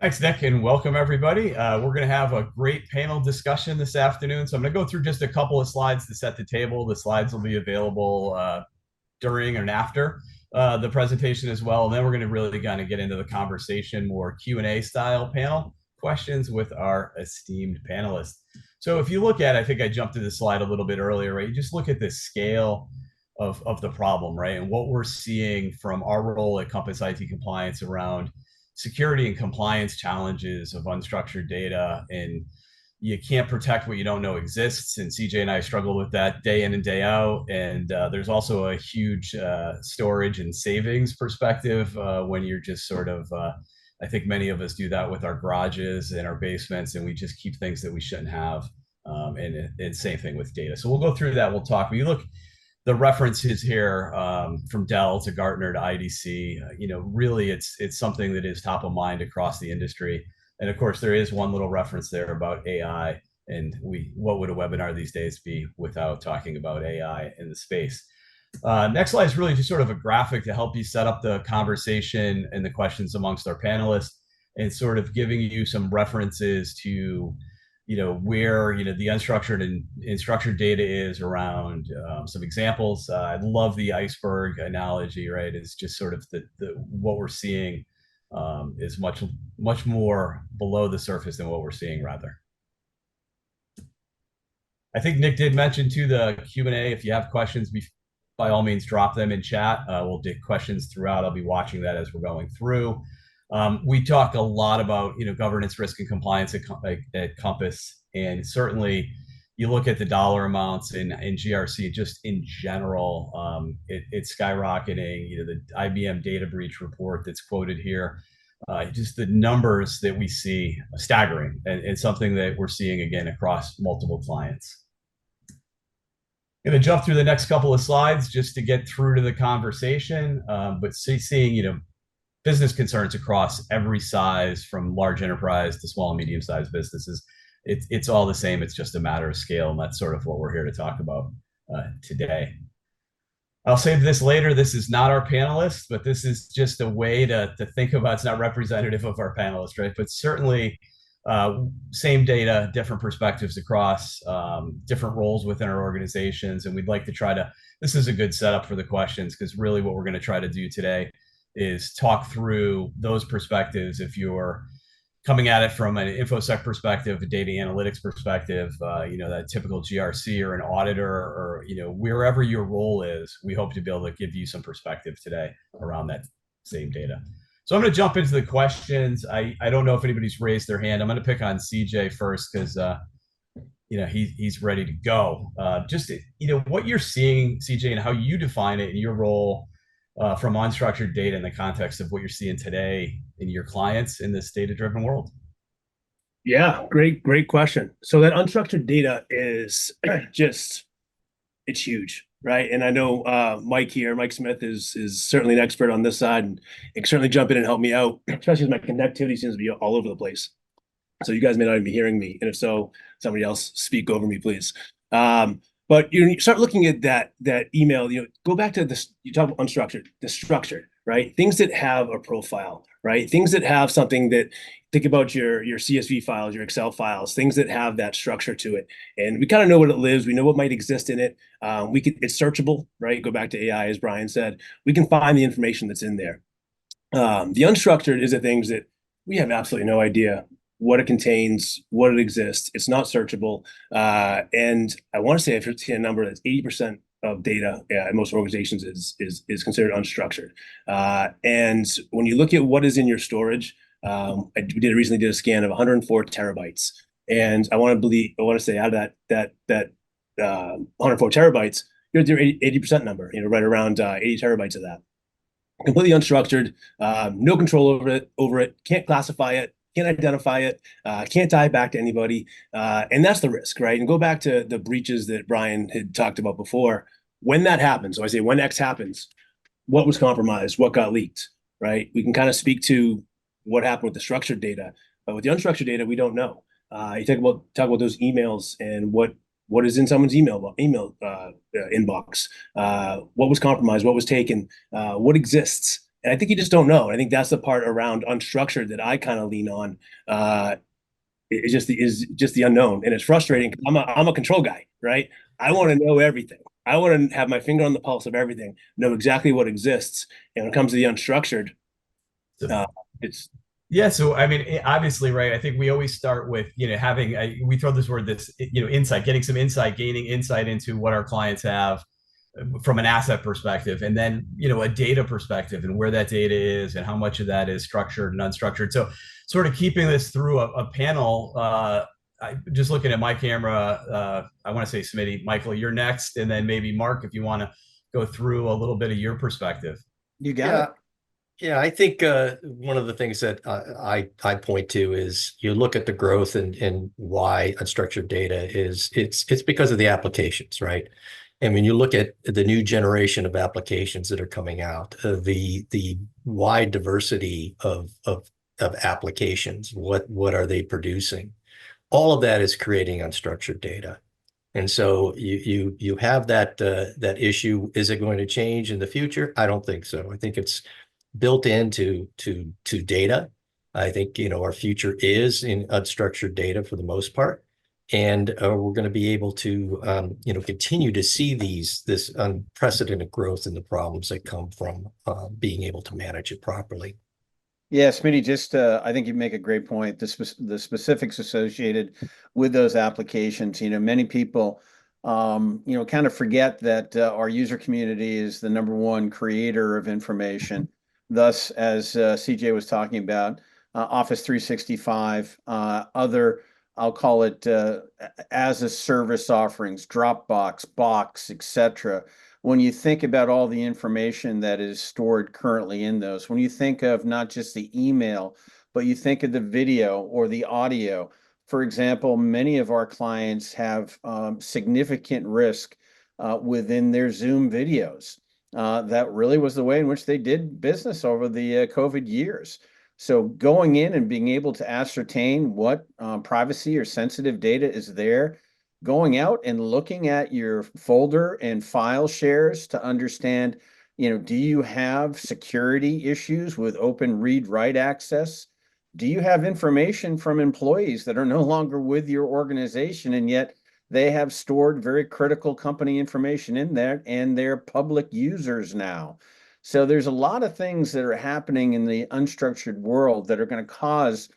Thanks, Nick, and welcome everybody. We're going to have a great panel discussion this afternoon. So I'm going to go through just a couple of slides to set the table. The slides will be available during and after the presentation as well. And then we're going to really kind of get into the conversation, more Q&A style panel questions with our esteemed panelists. So if you look at, I think I jumped to the slide a little bit earlier, right? You just look at the scale of the problem, right? And what we're seeing from our role at Compass IT Compliance around security and compliance challenges of unstructured data, and you can't protect what you don't know exists. And CJ and I struggle with that day in and day out. And there's also a huge storage and savings perspective when you're just sort of, I think many of us do that with our garages and our basements, and we just keep things that we shouldn't have. And same thing with data. So we'll go through that. We'll talk. But you look, the references here from Dell to Gartner to IDC, really it's something that is top of mind across the industry. And of course, there is one little reference there about AI, and what would a webinar these days be without talking about AI in the space? Next slide is really just sort of a graphic to help you set up the conversation and the questions amongst our panelists, and sort of giving you some references to where the unstructured and structured data is around some examples. I love the iceberg analogy, right? It's just sort of the what we're seeing is much more below the surface than what we're seeing, rather. I think Nick did mention to the Q&A, if you have questions, by all means drop them in chat. We'll take questions throughout. I'll be watching that as we're going through. We talk a lot about governance, risk, and compliance at Compass, and certainly you look at the dollar amounts in GRC just in general, it's skyrocketing. The IBM data breach report that's quoted here, just the numbers that we see, staggering, and something that we're seeing again across multiple clients. I'm going to jump through the next couple of slides just to get through to the conversation, but seeing business concerns across every size, from large enterprise to small and medium-sized businesses. It's all the same. It's just a matter of scale, and that's sort of what we're here to talk about today. I'll save this later. This is not our panelists, but this is just a way to think about. It's not representative of our panelists, right? But certainly same data, different perspectives across different roles within our organizations. And we'd like to try to, this is a good setup for the questions, because really what we're going to try to do today is talk through those perspectives. If you're coming at it from an InfoSec perspective, a data analytics perspective, that typical GRC or an auditor, or wherever your role is, we hope to be able to give you some perspective today around that same data. So I'm going to jump into the questions. I don't know if anybody's raised their hand. I'm going to pick on CJ first, because he's ready to go. Just what you're seeing, CJ, and how you define it in your role from unstructured data in the context of what you're seeing today in your clients in this data-driven world. Yeah, great question. So that unstructured data is it's huge, right? And I know Mike Smith is certainly an expert on this side, and can certainly jump in and help me out, especially as my connectivity seems to be all over the place. So you guys may not even be hearing me, and if so, somebody else speak over me, please. But you start looking at that email, go back to this, you talk about unstructured, the structured, right? Things that have a profile, right? Things that have something that, think about your CSV files, your Excel files, things that have that structure to it. And we kind of know what it lives. We know what might exist in it. It's searchable, right? Go back to AI, as Brian said. We can find the information that's in there. The unstructured is the things that we have absolutely no idea what it contains, what it exists. It's not searchable. And I want to say I've seen a number that's 80% of data in most organizations is considered unstructured. And when you look at what is in your storage, we recently did a scan of 104 terabytes. And I want to say out of that 104 terabytes, you're at your 80% number, right around 80 terabytes of that. Completely unstructured, no control over it, can't classify it, can't identify it, can't tie it back to anybody. And that's the risk, right? And go back to the breaches that Brian had talked about before. When that happens, so I say when X happens, what was compromised, what got leaked, right? We can kind of speak to what happened with the structured data, but with the unstructured data, we don't know. You talk about those emails and what is in someone's email inbox, what was compromised, what was taken, what exists. And I think you just don't know. I think that's the part around unstructured that I kind of lean on. It's just the unknown, and it's frustrating. I'm a control guy, right? I want to know everything. I want to have my finger on the pulse of everything, know exactly what exists. And when it comes to the unstructured, So, uh, it's yeah, so I mean, obviously, right? I think we always start with, having we throw this word, this, insight, getting some insight, gaining insight into what our clients have from an asset perspective, and then, a data perspective and where that data is and how much of that is structured and unstructured. So sort of keeping this through a panel, just looking at my camera, I want to say, Smitty, Michael, you're next, and then maybe Mark, if you want to go through a little bit of your perspective. You got Yeah, it. yeah. I think one of the things that I point to is you look at the growth and why unstructured data is it's because of the applications, right? And when you look at the new generation of applications that are coming out, the wide diversity of applications, what are they producing? All of that is creating unstructured data. And so you have that issue. Is it going to change in the future? I don't think so. I think it's built into to data. I think our future is in unstructured data for the most part, and we're going to be able to continue to see this unprecedented growth in the problems that come from being able to manage it properly. Yeah, Smitty, just I think you make a great point. The specifics associated with those applications. Many people, kind of forget that our user community is the number one creator of information. Thus, as CJ was talking about, Office 365, other, I'll call it as a service offerings, Dropbox, Box, etc. When you think about all the information that is stored currently in those, when you think of not just the email, but you think of the video or the audio. For example, many of our clients have significant risk within their Zoom videos. That really was the way in which they did business over the COVID years. So going in and being able to ascertain what privacy or sensitive data is there, going out and looking at your folder and file shares to understand, do you have security issues with open read write access? Do you have information from employees that are no longer with your organization and yet they have stored very critical company information in there and they're public users now? So there's a lot of things that are happening in the unstructured world that are going to cause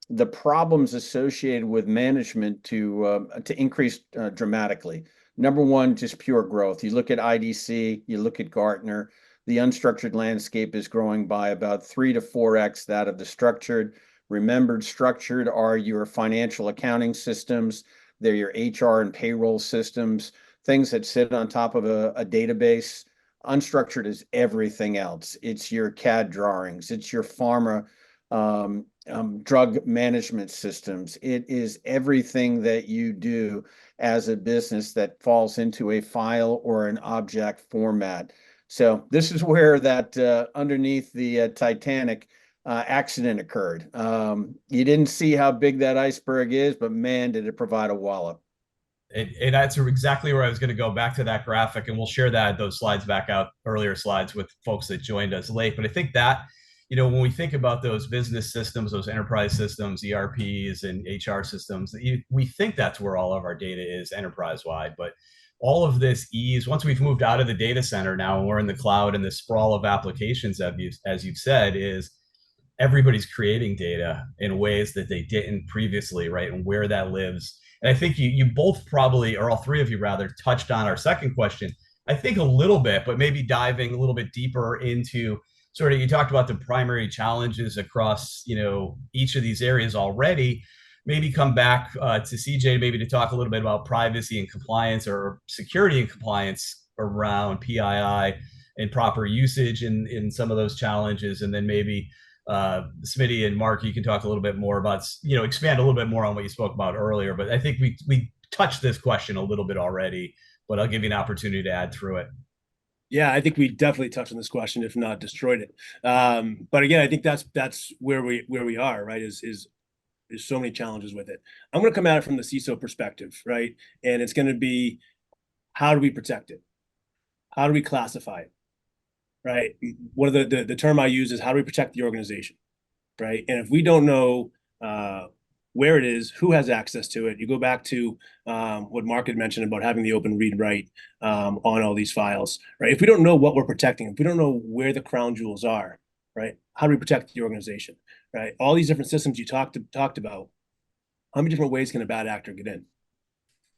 the problems associated with management to increase dramatically. Number one, just pure growth. You look at IDC, you look at Gartner, the unstructured landscape is growing by about 3 to 4x that of the structured. Remembered, structured are your financial accounting systems, they're your HR and payroll systems, things that sit on top of a database. Unstructured is everything else. It's your CAD drawings, it's your pharma drug management systems. It is everything that you do as a business that falls into a file or an object format. So this is where that underneath the Titanic accident occurred. You didn't see how big that iceberg is, but man, did it provide a wallop. And that's exactly where I was going to go, back to that graphic, and we'll share those slides back out, earlier slides, with folks that joined us late. But I think that, when we think about those business systems, those enterprise systems, ERPs and HR systems, we think that's where all of our data is enterprise wide. But all of this ease, once we've moved out of the data center now and we're in the cloud, and the sprawl of applications, as you've said, is everybody's creating data in ways that they didn't previously, right? And where that lives. And I think you both probably, or all three of you rather, touched on our second question, I think a little bit, but maybe diving a little bit deeper into sort of, you talked about the primary challenges across, each of these areas already. Maybe come back to CJ, maybe to talk a little bit about privacy and compliance, or security and compliance around PII and proper usage in some of those challenges. And then maybe Smitty and Mark, you can talk a little bit more about, expand a little bit more on what you spoke about earlier. But I think we touched this question a little bit already, but I'll give you an opportunity to add through it. Yeah, I think we definitely touched on this question, if not destroyed it. But again, I think that's where we are, right? Is there's so many challenges with it. I'm going to come at it from the CISO perspective, right? And it's going to be, how do we protect it? How do we classify it? right? One of the term I use is how do we protect the organization, right? And if we don't know where it is, who has access to it, you go back to what Mark had mentioned about having the open read write on all these files, right? If we don't know what we're protecting, if we don't know where the crown jewels are, right? How do we protect the organization, right? All these different systems you talked about, how many different ways can a bad actor get in,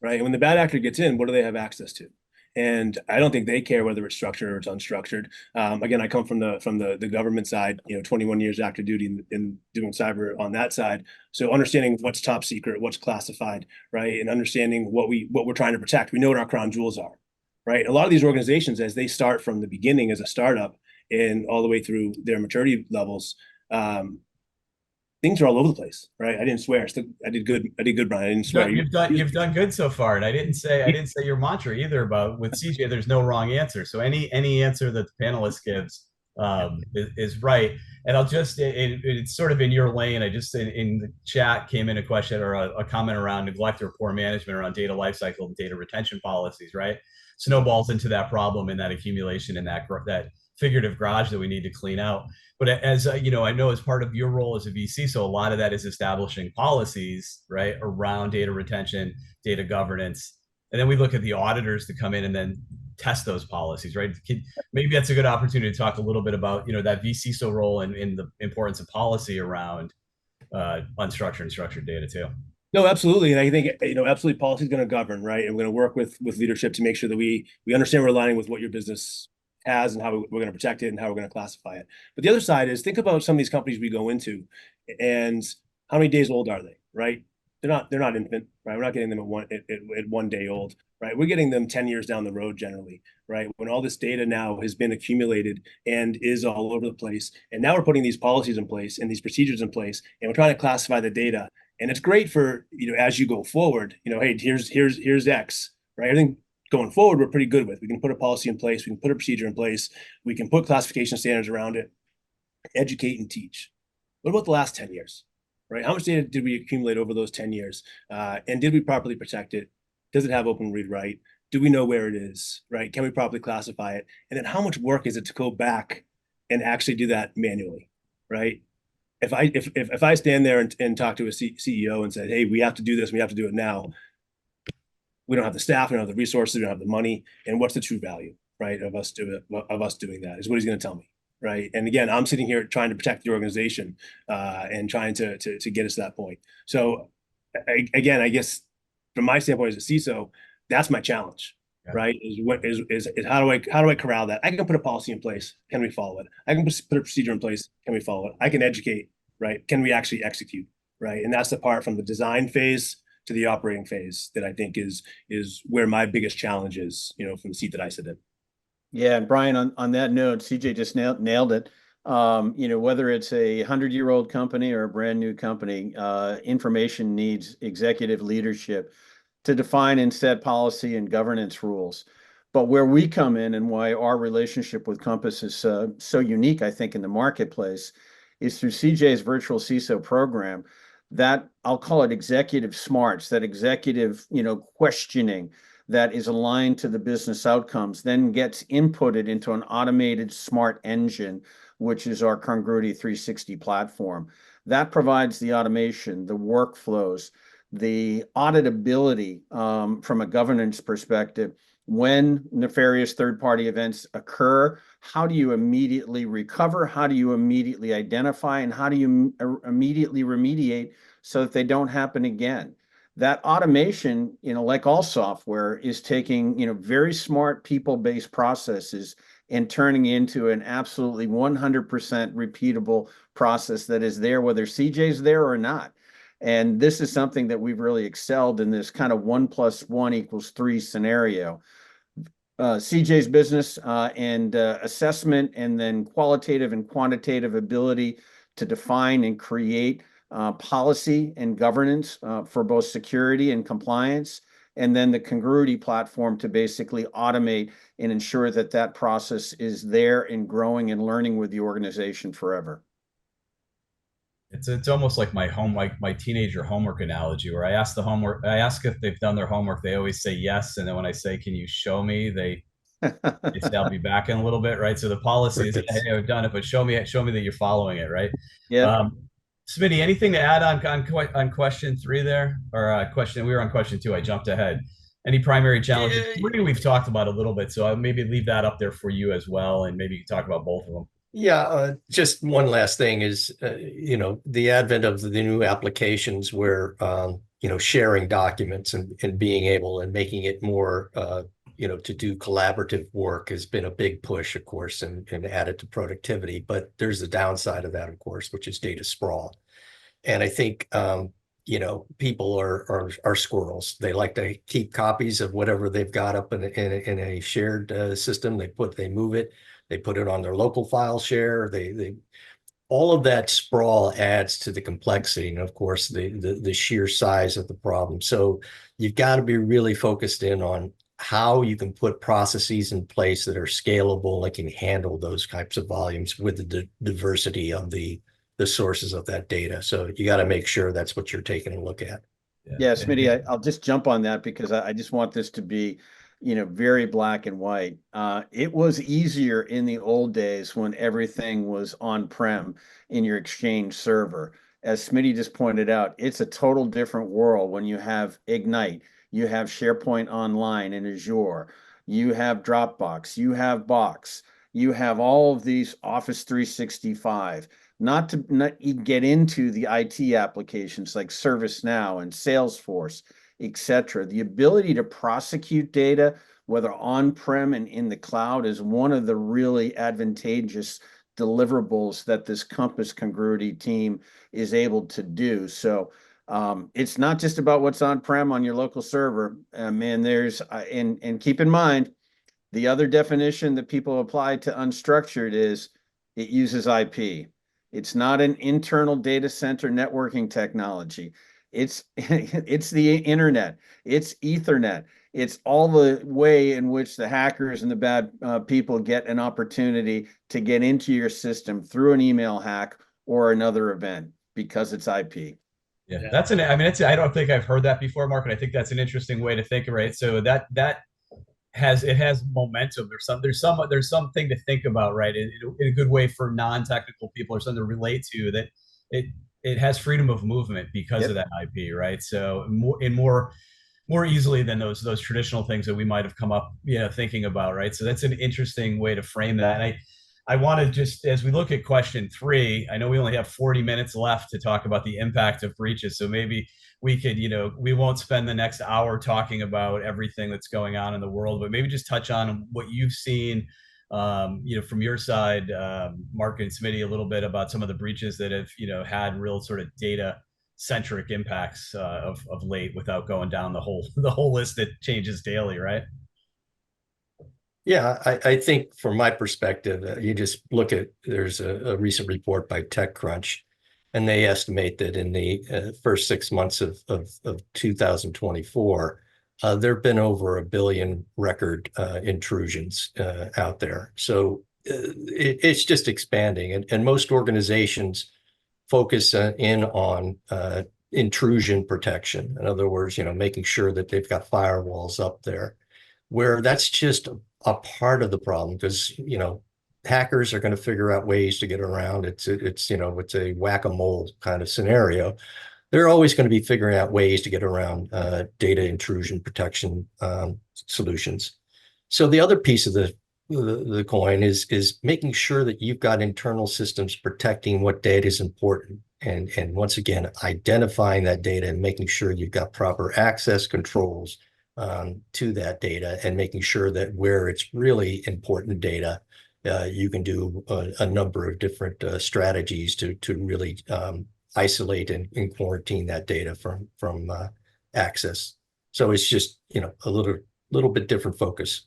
right? And when the bad actor gets in, what do they have access to? And I don't think they care whether it's structured or it's unstructured. Again, I come from the government side, 21 years active duty in doing cyber on that side. So understanding what's top secret, what's classified, right, and understanding what we're trying to protect. We know what our crown jewels are, right? A lot of these organizations, as they start from the beginning as a startup and all the way through their maturity levels, things are all over the place, right? I didn't swear. I did good. I did good, Brian. I didn't swear. You've done good so far, and I didn't say your mantra either about with CJ. There's no wrong answer. So any answer that the panelist gives is right. And I'll just it's sort of in your lane. I just in the chat came in a question or a comment around neglect or poor management around data lifecycle and data retention policies. Right, snowballs into that problem and that accumulation and that figurative garage that we need to clean out. But as I know as part of your role as a VC, so a lot of that is establishing policies, right, around data retention, data governance. And then we look at the auditors to come in and then test those policies, right? Maybe that's a good opportunity to talk a little bit about, that VCISO role and in the importance of policy around unstructured and structured data too. No, absolutely. And I think, absolutely policy is going to govern, right? And we're going to work with leadership to make sure that we understand we're aligning with what your business has and how we're going to protect it and how we're going to classify it. But the other side is think about some of these companies we go into and how many days old are they, right? They're not infant, right? We're not getting them at 1 day old, right? We're getting them 10 years down the road generally, right? When all this data now has been accumulated and is all over the place. And now we're putting these policies in place and these procedures in place, and we're trying to classify the data. And it's great for, as you go forward, hey, here's X, right? Everything going forward, we're pretty good with. We can put a policy in place. We can put a procedure in place. We can put classification standards around it, educate and teach. What about the last 10 years, right? How much data did we accumulate over those 10 years? And did we properly protect it? Does it have open read write? Do we know where it is, right? Can we properly classify it? And then how much work is it to go back and actually do that manually, right? If I stand there and talk to a CEO and say, hey, we have to do this, we have to do it now, we don't have the staff, we don't have the resources, we don't have the money. And what's the true value, right, of us doing that is what he's going to tell me, right? And again, I'm sitting here trying to protect the organization and trying to get us to that point. So again, I guess from my standpoint as a CISO, that's my challenge, right? Is how do I corral that? I can put a policy in place. Can we follow it? I can put a procedure in place. Can we follow it? I can educate, right? Can we actually execute, right? And that's the part from the design phase to the operating phase that I think is where my biggest challenge is, from the seat that I sit in. Yeah, and Brian, on that note, CJ just nailed it. Whether it's a 100-year-old company or a brand new company, information needs executive leadership to define and set policy and governance rules. But where we come in and why our relationship with Compass is so unique, I think, in the marketplace is through CJ's virtual CISO program. That I'll call it executive smarts, that executive, questioning that is aligned to the business outcomes, then gets inputted into an automated smart engine, which is our Congruity 360 platform. That provides the automation, the workflows, the auditability from a governance perspective. When nefarious third-party events occur, how do you immediately recover? How do you immediately identify? And how do you immediately remediate so that they don't happen again? That automation, like all software, is taking, very smart people-based processes and turning into an absolutely 100% repeatable process that is there, whether CJ's there or not. And this is something that we've really excelled in, this kind of 1 + 1 = 3 scenario. CJ's business and assessment, and then qualitative and quantitative ability to define and create policy and governance for both security and compliance, and then the Congruity platform to basically automate and ensure that that process is there and growing and learning with the organization forever. It's almost like my teenager homework analogy, where I ask if they've done their homework. They always say yes, and then when I say, "Can you show me?" they I'll be back in a little bit, right? So the policy is, Crickets. hey, I've done it, but show me that you're following it, right? Yeah. Smitty, anything to add on question 3 there, or question? We were on question 2. I jumped ahead. Any primary challenges? Yeah, 3 we've talked about a little bit, so I'll maybe leave that up there for you as well, and maybe you can talk about both of them. yeah, just one last thing is, the advent of the new applications where, sharing documents and being able and making it more, to do collaborative work has been a big push, of course, and added to productivity. But there's the downside of that, of course, which is data sprawl. And I think, people are squirrels. They like to keep copies of whatever they've got up in a shared system. They move it, they put it on their local file share. They all of that sprawl adds to the complexity and, of course, the sheer size of the problem. So you've got to be really focused in on how you can put processes in place that are scalable and can handle those types of volumes with the diversity of the sources of that data. So you got to make sure that's what you're taking a look at. Yeah, Smitty, I'll just jump on that because I just want this to be, very black and white. It was easier in the old days when everything was on-prem in your Exchange server. As Smitty just pointed out, it's a total different world when you have Ignite, you have SharePoint Online in Azure, you have Dropbox, you have Box, you have all of these Office 365. Not to not get into the IT applications like ServiceNow and Salesforce, etc. The ability to prosecute data, whether on-prem and in the cloud, is one of the really advantageous deliverables that this Compass Congruity team is able to do. So it's not just about what's on-prem on your local server. And there's and keep in mind, the other definition that people apply to unstructured is it uses IP. It's not an internal data center networking technology. It's it's the internet. It's Ethernet. It's all the way in which the hackers and the bad people get an opportunity to get into your system through an email hack or another event because it's IP. Yeah, I don't think I've heard that before, Mark, and I think that's an interesting way to think, right? So that has momentum. There's something to think about, right? In a good way for non-technical people or something to relate to, that it has freedom of movement because Yep. of that IP, right? So more easily than those traditional things that we might have come up, thinking about, right? So that's an interesting way to frame that. And I want to just, as we look at question 3, I know we only have 40 minutes left to talk about the impact of breaches. So maybe we could, we won't spend the next hour talking about everything that's going on in the world, but maybe just touch on what you've seen, from your side, Mark and Smitty, a little bit about some of the breaches that have, had real sort of data centric impacts of late, without going down the whole list that changes daily, right? Yeah, I think from my perspective, you just look at, there's a recent report by TechCrunch, and they estimate that in the first 6 months of 2024, there have been over 1 billion record intrusions out there. So it's just expanding. And most organizations focus in on intrusion protection. In other words, making sure that they've got firewalls up there, where that's just a part of the problem, because hackers are going to figure out ways to get around. It's a whack-a-mole kind of scenario. They're always going to be figuring out ways to get around data intrusion protection solutions. So the other piece of the coin is making sure that you've got internal systems protecting what data is important, and once again, identifying that data and making sure you've got proper access controls to that data, and making sure that where it's really important data, you can do a number of different strategies to really isolate and quarantine that data from access. So it's just a little bit different focus.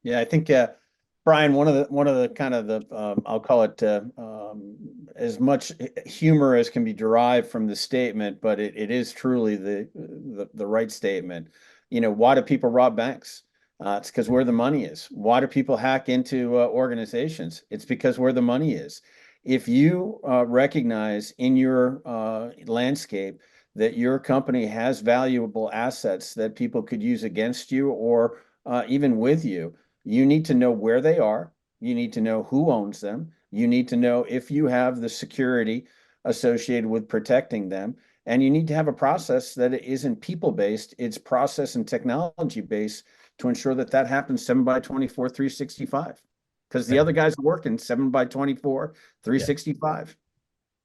Yeah, I think Brian, one of the kind of the I'll call it as much humor as can be derived from the statement, but it is truly the right statement. Why do people rob banks? It's because where the money is. Why do people hack into organizations? It's because where the money is. If you recognize in your landscape that your company has valuable assets that people could use against you or even with you, You need to know where they are. You need to know who owns them. You need to know if you have the security associated with protecting them. And you need to have a process that isn't people-based, it's process and technology-based to ensure that that happens 7x24, 365. Because the other guys are working 7x24, 365.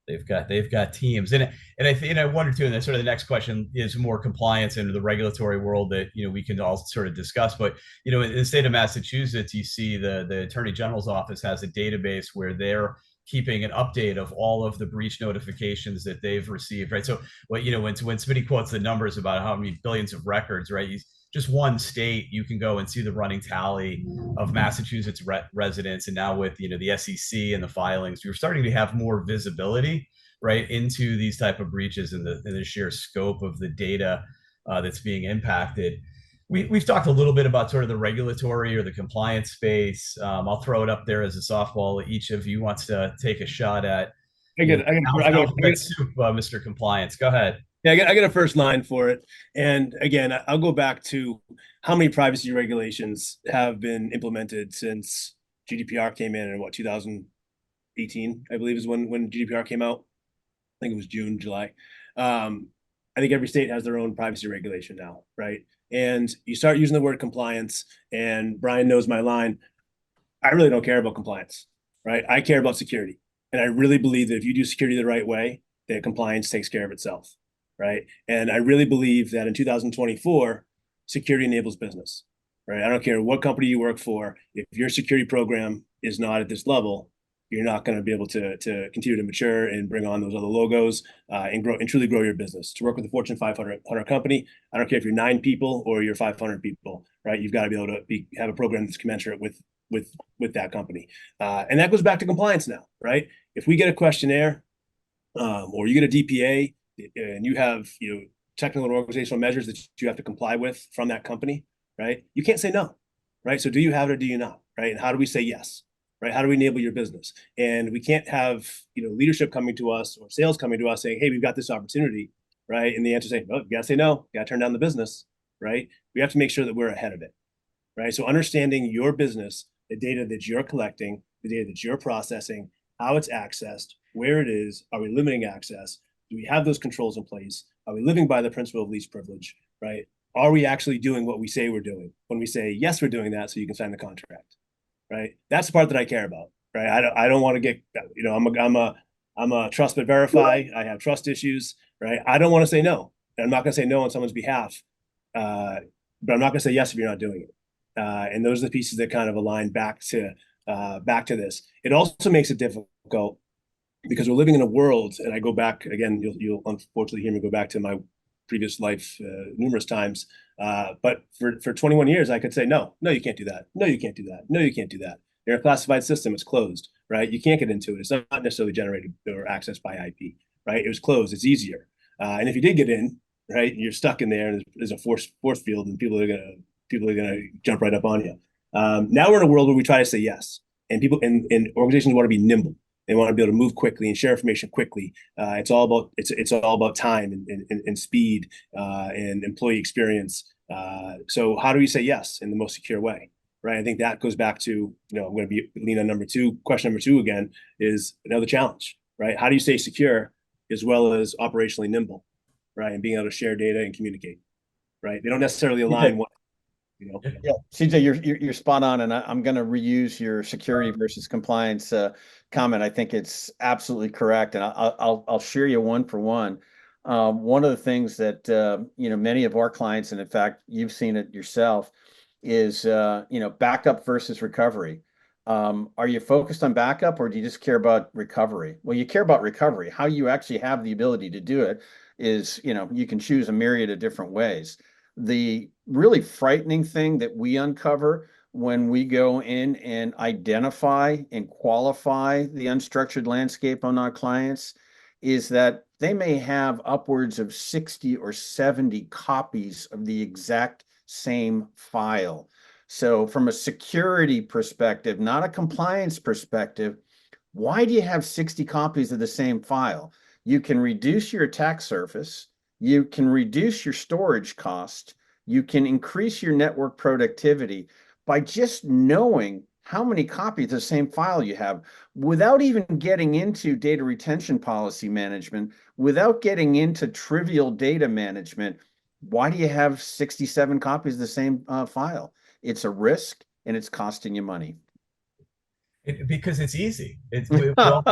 They've got teams, and I wonder too. And then sort of the next question is more compliance into the regulatory world that we can all sort of discuss. But in the state of Massachusetts, you see the Attorney General's office has a database where they're keeping an update of all of the breach notifications that they've received, right? So, when Smitty quotes the numbers about how many billions of records, right? Just one state, you can go and see the running tally of Massachusetts residents, and now with the SEC and the filings, we're starting to have more visibility, right, into these type of breaches and the sheer scope of the data that's being impacted. We've talked a little bit about sort of the regulatory or the compliance space. I'll throw it up there as a softball. Each of you wants to take a shot at alphabet soup, Mr. Compliance. Go ahead. Yeah, I got a first line for it. And again, I'll go back to how many privacy regulations have been implemented since GDPR came in what, 2018, I believe is when GDPR came out. I think it was June, July. I think every state has their own privacy regulation now, right? And you start using the word compliance, and Brian knows my line. I really don't care about compliance, right? I care about security. And I really believe that if you do security the right way, that compliance takes care of itself. Right. And I really believe that in 2024, security enables business. Right. I don't care what company you work for. If your security program is not at this level, you're not going to be able to continue to mature and bring on those other logos and grow and truly grow your business. To work with a Fortune 500 company, I don't care if you're 9 people or you're 500 people. Right. You've got to be able to have a program that's commensurate with that company. And that goes back to compliance now. Right. If we get a questionnaire or you get a DPA, and you have technical and organizational measures that you have to comply with from that company, right? You can't say no, right? So do you have it or do you not, right? And how do we say yes, right? How do we enable your business? And we can't have leadership coming to us or sales coming to us saying, hey, we've got this opportunity, right? And the answer is saying, oh, you gotta say no, you gotta turn down the business, right? We have to make sure that we're ahead of it, right? So understanding your business, the data that you're collecting, the data that you're processing, how it's accessed, where it is, are we limiting access? Do we have those controls in place? Are we living by the principle of least privilege, right? Are we actually doing what we say we're doing? When we say, yes, we're doing that, so you can sign the contract, right? That's the part that I care about, right? I don't want to get, I'm a trust but verify. I have trust issues, right? I don't want to say no. And I'm not going to say no on someone's behalf, but I'm not going to say yes if you're not doing it. And those are the pieces that kind of align back to this. It also makes it difficult because we're living in a world, and I go back again, you'll unfortunately hear me go back to my previous life numerous times. But for 21 years, I could say, no, you can't do that. No, you can't do that. No, you can't do that. You're a classified system. It's closed, right? You can't get into it. It's not necessarily generated or accessed by IP, right? It was closed. It's easier. And if you did get in, right, you're stuck in there, and there's a force field, and people are gonna jump right up on you. Now we're in a world where we try to say yes, and people and organizations want to be nimble. They want to be able to move quickly and share information quickly. It's all about time and speed and employee experience. So how do we say yes in the most secure way, right? I think that goes back to I'm going to lean on question number two again, is another challenge, right? How do you stay secure as well as operationally nimble, right? And being able to share data and communicate, right? They don't necessarily align. Yeah, CJ, you're spot on, and I'm going to reuse your security versus compliance comment. I think it's absolutely correct, and I'll share you one for one. One of the things that many of our clients, and in fact you've seen it yourself, is backup versus recovery. Are you focused on backup, or do you just care about recovery? Well, you care about recovery. How you actually have the ability to do it is, you can choose a myriad of different ways. The really frightening thing that we uncover when we go in and identify and qualify the unstructured landscape on our clients is that they may have upwards of 60 or 70 copies of the exact same file. So from a security perspective, not a compliance perspective, why do you have 60 copies of the same file? You can reduce your attack surface. You can reduce your storage cost. You can increase your network productivity. by just knowing how many copies of the same file you have without even getting into data retention policy management, without getting into trivial data management. Why do you have 67 copies of the same file? It's a risk and it's costing you money. Because it's easy. We all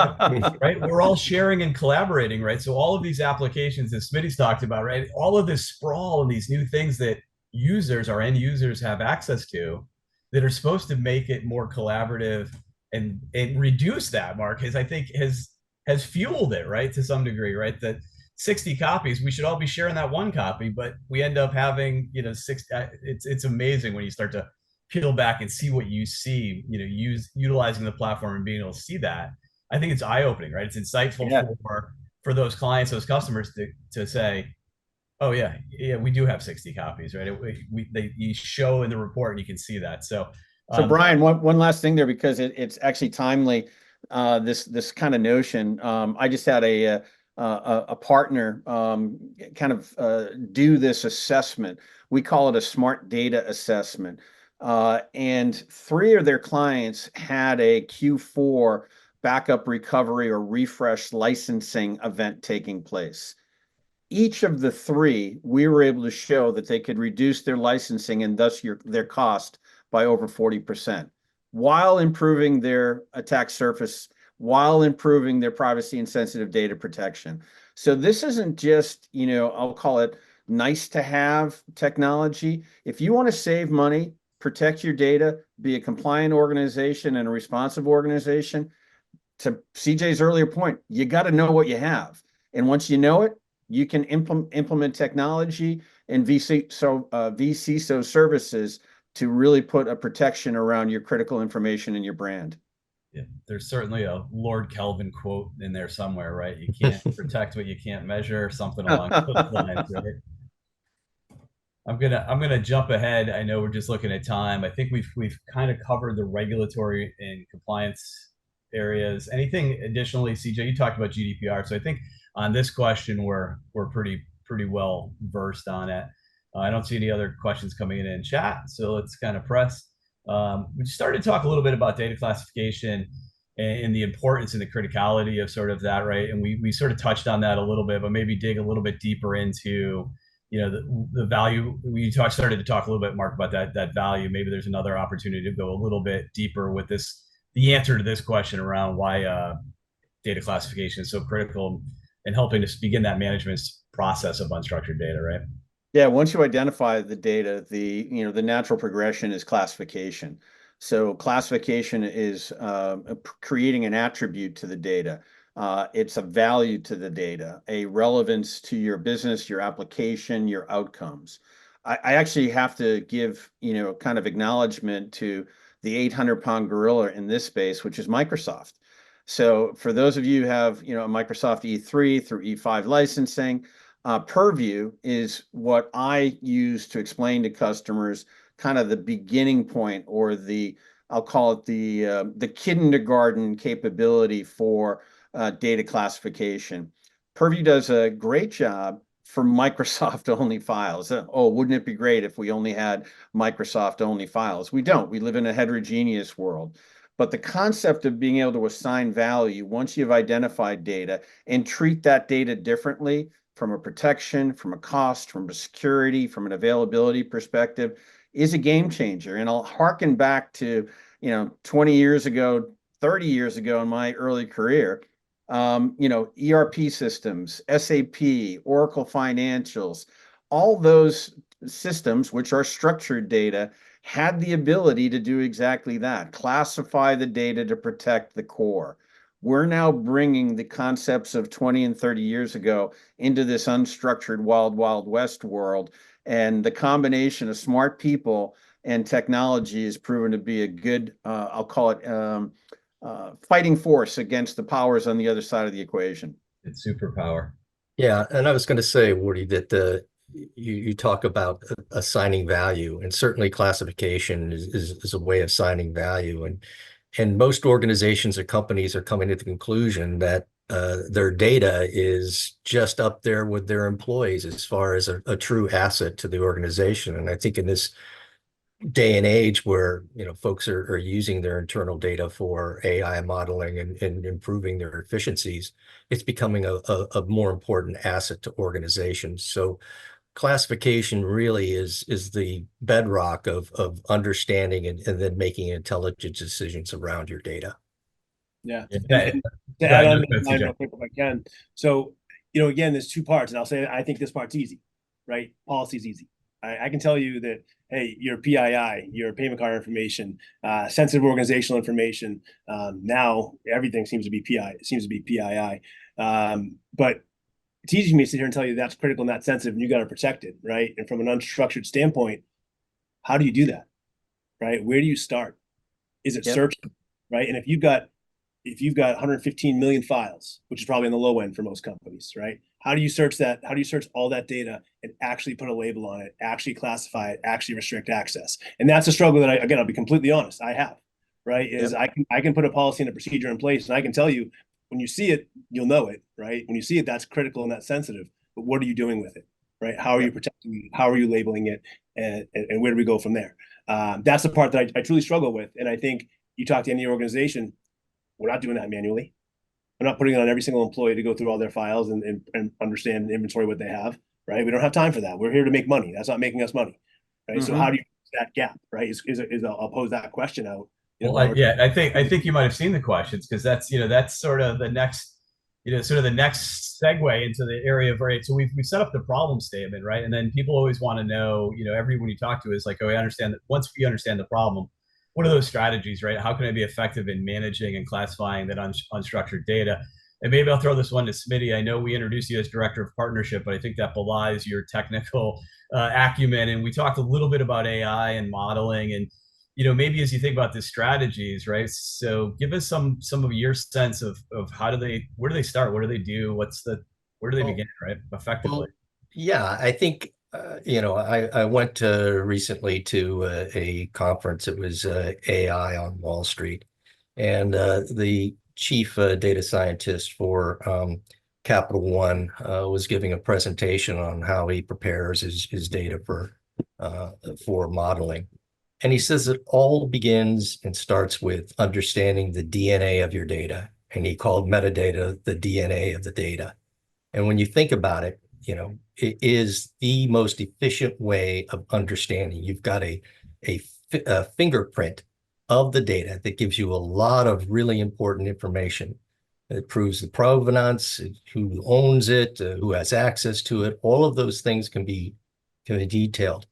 right. We're all sharing and collaborating, right? So all of these applications that Smitty's talked about, right? All of this sprawl and these new things that users, our end users, have access to, that are supposed to make it more collaborative and reduce that, Mark, I think has fueled it, right, to some degree, right? That 60 copies, we should all be sharing that one copy, but we end up having, 60. It's amazing when you start to peel back and see what you see, utilizing the platform and being able to see that. I think it's eye-opening, right? It's insightful for those clients, those customers to say, oh yeah, we do have 60 copies, right? You show in the report and you can see that. So Brian, one last thing there, because it's actually timely. This kind of notion. I just had a partner kind of do this assessment. We call it a smart data assessment. And 3 of their clients had a Q4 backup recovery or refresh licensing event taking place. Each of the 3, we were able to show that they could reduce their licensing and thus their cost by over 40%, while improving their attack surface, while improving their privacy and sensitive data protection. So this isn't just, I'll call it nice to have technology. If you want to save money, protect your data, be a compliant organization and a responsive organization, to CJ's earlier point, you got to know what you have. And once you know it, you can implement technology and vCISO services to really put a protection around your critical information and your brand. Yeah, there's certainly a Lord Kelvin quote in there somewhere, right? You can't protect what you can't measure, something along those lines, right? I'm gonna jump ahead. I know we're just looking at time. I think we've kind of covered the regulatory and compliance areas. Anything additionally, CJ? You talked about GDPR, so I think on this question we're pretty well versed on it. I don't see any other questions coming in chat, so let's kind of press. We started to talk a little bit about data classification and the importance and the criticality of sort of that, right? And we sort of touched on that a little bit, but maybe dig a little bit deeper into the value. We started to talk a little bit, Mark, about that value. Maybe there's another opportunity to go a little bit deeper with the answer to this question around why data classification is so critical in helping to begin that management process of unstructured data, right? Yeah, once you identify the data, the natural progression is classification. So classification is creating an attribute to the data. It's a value to the data, a relevance to your business, your application, your outcomes. I actually have to give, kind of acknowledgement to the 800-pound gorilla in this space, which is Microsoft. So for those of you who have, a Microsoft E3 through E5 licensing, Purview is what I use to explain to customers kind of the beginning point, or I'll call it the kindergarten capability for data classification. Purview does a great job for Microsoft only files. Oh, wouldn't it be great if we only had Microsoft only files? We don't. We live in a heterogeneous world. But the concept of being able to assign value once you've identified data and treat that data differently from a protection, from a cost, from a security, from an availability perspective is a game changer. And I'll harken back to, 20 years ago, 30 years ago in my early career, ERP systems, SAP, Oracle Financials, all those systems, which are structured data, had the ability to do exactly that, classify the data to protect the core. We're now bringing the concepts of 20 and 30 years ago into this unstructured wild, wild west world. And the combination of smart people and technology has proven to be a good, I'll call it, fighting force against the powers on the other side of the equation. It's superpower. Yeah, and I was going to say, Woody, that you talk about assigning value, and certainly classification is a way of assigning value, and most organizations or companies are coming to the conclusion that their data is just up there with their employees as far as a true asset to the organization. And I think in this day and age where, folks are using their internal data for AI modeling and improving their efficiencies, it's becoming a more important asset to organizations. So classification really is the bedrock of understanding and then making intelligent decisions around your data. Yeah. Yeah. And Go to add ahead, on no, to go ahead, mine CJ. real quick if I can. So, again, there's two parts, and I'll say I think this part's easy, right? Policy is easy. I can tell you that, hey, your PII, your payment card information, sensitive organizational information. Now everything seems to be PI. It seems to be PII. But it's easy for me to sit here and tell you that's critical and that's sensitive, and you got to protect it, right? And from an unstructured standpoint, how do you do that, right? Where do you start? Is it Yep. search, right? And if you've got 115 million files, which is probably on the low end for most companies, right? How do you search that? How do you search all that data and actually put a label on it, actually classify it, actually restrict access? And that's a struggle that I'll be completely honest, I have, right? Is Yep. I can put a policy and a procedure in place, and I can tell you when you see it, you'll know it, right? When you see it, that's critical and that's sensitive. But what are you doing with it, right? How are you protecting it? How are you labeling it? And where do we go from there? That's the part that I truly struggle with. And I think you talk to any organization, we're not doing that manually. I'm not putting it on every single employee to go through all their files and understand and inventory what they have, right? We don't have time for that. We're here to make money. That's not making us money, right? So how do you that gap, right? I'll pose that question out. Well, yeah, I think you might have seen the questions because that's sort of the next sort of the next segue into the area of right. So we've set up the problem statement, right? And then people always want to know, everyone you talk to is like, oh, I understand that. Once we understand the problem, what are those strategies, right? How can I be effective in managing and classifying that unstructured data? And maybe I'll throw this one to Smitty. I know we introduced you as director of partnership, but I think that belies your technical acumen. And we talked a little bit about AI and modeling, and maybe as you think about the strategies, right? So give us some of your sense of where do they start? What do they do? Where do they begin, right? Effectively. Well, yeah, I think, I went recently to a conference. It was AI on Wall Street. And the chief data scientist for Capital One was giving a presentation on how he prepares his data for modeling. And he says it all begins and starts with understanding the DNA of your data. And he called metadata the DNA of the data. And when you think about it, it is the most efficient way of understanding. You've got a fingerprint of the data that gives you a lot of really important information. It proves the provenance, who owns it, who has access to it. All of those things can be detailed.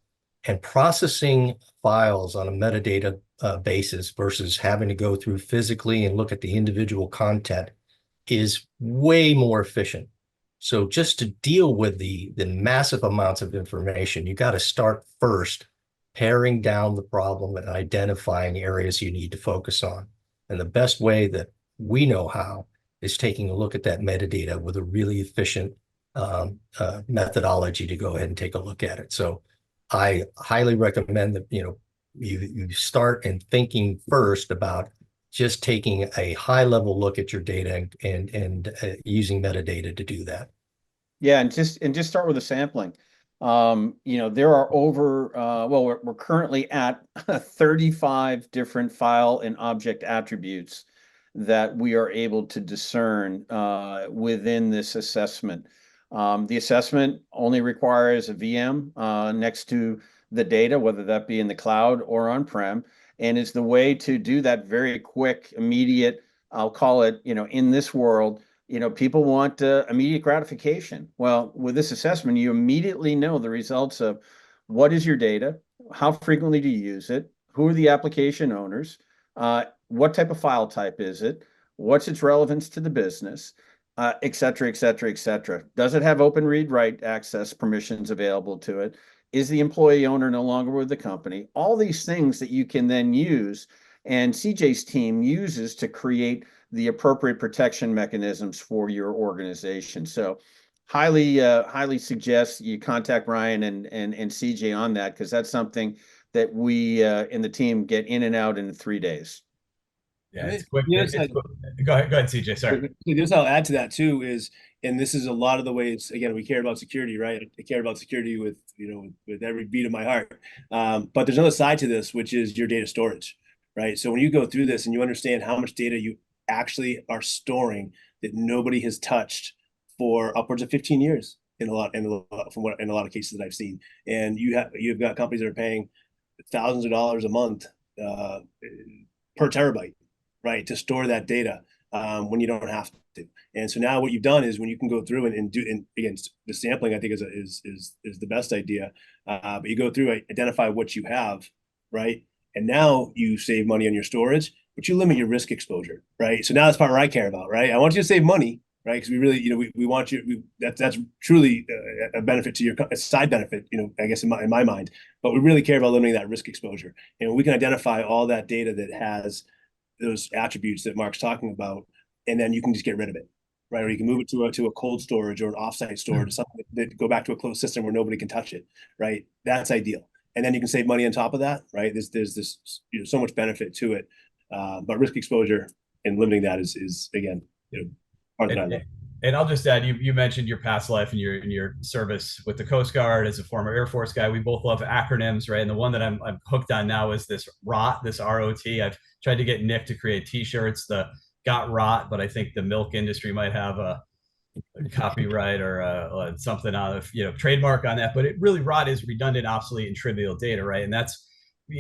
And processing files on a metadata basis versus having to go through physically and look at the individual content is way more efficient. So just to deal with the massive amounts of information, you got to start first paring down the problem and identifying areas you need to focus on. And the best way that we know how is taking a look at that metadata with a really efficient methodology to go ahead and take a look at it. So I highly recommend that, you start in thinking first about just taking a high level look at your data and using metadata to do that. Yeah, and just start with a sampling. There are over we're currently at 35 different file and object attributes that we are able to discern within this assessment. The assessment only requires a VM next to the data, whether that be in the cloud or on-prem, and is the way to do that very quick, immediate, I'll call it, in this world, people want immediate gratification. Well, with this assessment, you immediately know the results of what is your data, how frequently do you use it, who are the application owners, what type of file type is it, what's its relevance to the business, et cetera, et cetera, et cetera. Does it have open read write access permissions available to it? Is the employee owner no longer with the company? All these things that you can then use, and CJ's team uses to create the appropriate protection mechanisms for your organization. So highly suggest you contact Ryan and CJ on that, because that's something that we in the team get in and out in 3 days. Yeah, it's quick. The other side, Go ahead, CJ. Sorry. the other side I'll add to that too is, and this is a lot of the ways, again, we care about security, right? I care about security with, with every beat of my heart. But there's another side to this, which is your data storage, right? So when you go through this and you understand how much data you actually are storing that nobody has touched for upwards of 15 years in a lot of cases that I've seen, and you've got companies that are paying thousands of dollars a month per terabyte, right, to store that data when you don't have to. And so now what you've done is when you can go through and do, and again, the sampling I think is the best idea. But you go through, identify what you have, right, and now you save money on your storage, but you limit your risk exposure, right? So now that's part where I care about, right? I want you to save money, right? Because we really, we want you. That's truly a benefit to a side benefit, I guess in my mind. But we really care about limiting that risk exposure, and we can identify all that data that has those attributes that Mark's talking about, and then you can just get rid of it, right? Or you can move it to a cold storage or an offsite storage, something that go back to a closed system where nobody can touch it, right? That's ideal, and then you can save money on top of that, right? There's this so much benefit to it, but risk exposure and limiting that is again part of that. And I'll just add, you mentioned your past life and your service with the Coast Guard as a former Air Force guy. We both love acronyms, right? And the one that I'm hooked on now is this ROT, this ROT. I've tried to get Nick to create T-shirts, the got rot, but I think the milk industry might have a copyright or something on trademark on that. But it really, ROT is redundant, obsolete, and trivial data, right? And that's,